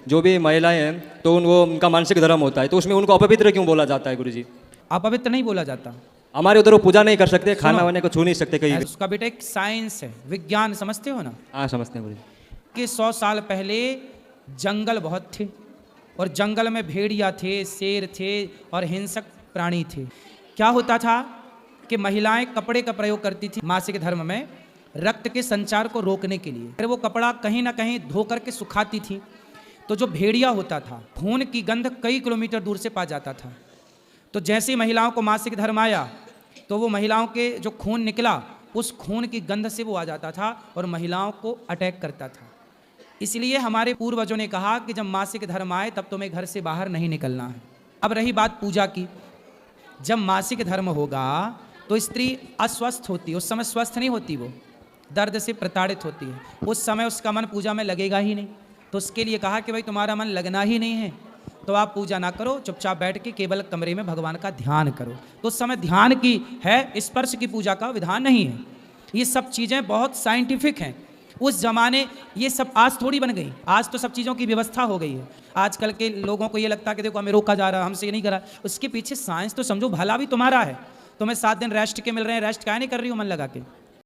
जो भी महिलाएं हैं तो उनका मानसिक धर्म होता है, तो उसमें उनको अपवित्र क्यों बोला जाता है गुरुजी? अपवित्र नहीं बोला जाता। हमारे उधर वो पूजा नहीं कर सकते, खाना वाने को छू नहीं सकते कहीं भी। उसका बेटा एक साइंस है, विज्ञान, समझते हो ना? हाँ समझते हैं गुरुजी। कि 100 साल पहले जंगल बहुत थे और जंगल में भेड़िया थे, शेर थे और हिंसक प्राणी थे। क्या होता था कि महिलाएं कपड़े का प्रयोग करती थी मासिक धर्म में रक्त के संचार को रोकने के लिए। फिर वो कपड़ा कहीं ना कहीं धो करके सुखाती थी, तो जो भेड़िया होता था खून की गंध कई किलोमीटर दूर से पा जाता था। तो जैसे ही महिलाओं को मासिक धर्म आया तो वो महिलाओं के जो खून निकला उस खून की गंध से वो आ जाता था और महिलाओं को अटैक करता था। इसलिए हमारे पूर्वजों ने कहा कि जब मासिक धर्म आए तब तुम्हें घर से बाहर नहीं निकलना है। अब रही बात पूजा की, जब मासिक धर्म होगा तो स्त्री अस्वस्थ होती है, उस समय स्वस्थ नहीं होती, वो दर्द से प्रताड़ित होती है, उस समय उसका मन पूजा में लगेगा ही नहीं। तो उसके लिए कहा कि भाई तुम्हारा मन लगना ही नहीं है तो आप पूजा ना करो, चुपचाप बैठ के केवल कमरे में भगवान का ध्यान करो। तो उस समय ध्यान की है, स्पर्श की पूजा का विधान नहीं है। ये सब चीज़ें बहुत साइंटिफिक हैं। उस जमाने ये सब आज थोड़ी बन गई, आज तो सब चीज़ों की व्यवस्था हो गई है। आजकल के लोगों को ये लगता है कि देखो हमें रोका जा रहा है, हमसे ये नहीं करा। उसके पीछे साइंस तो समझो, भला भी तुम्हारा है। तुम्हें 7 दिन रेस्ट के मिल रहे हैं, रेस्ट काहे नहीं कर रही हो मन लगा के?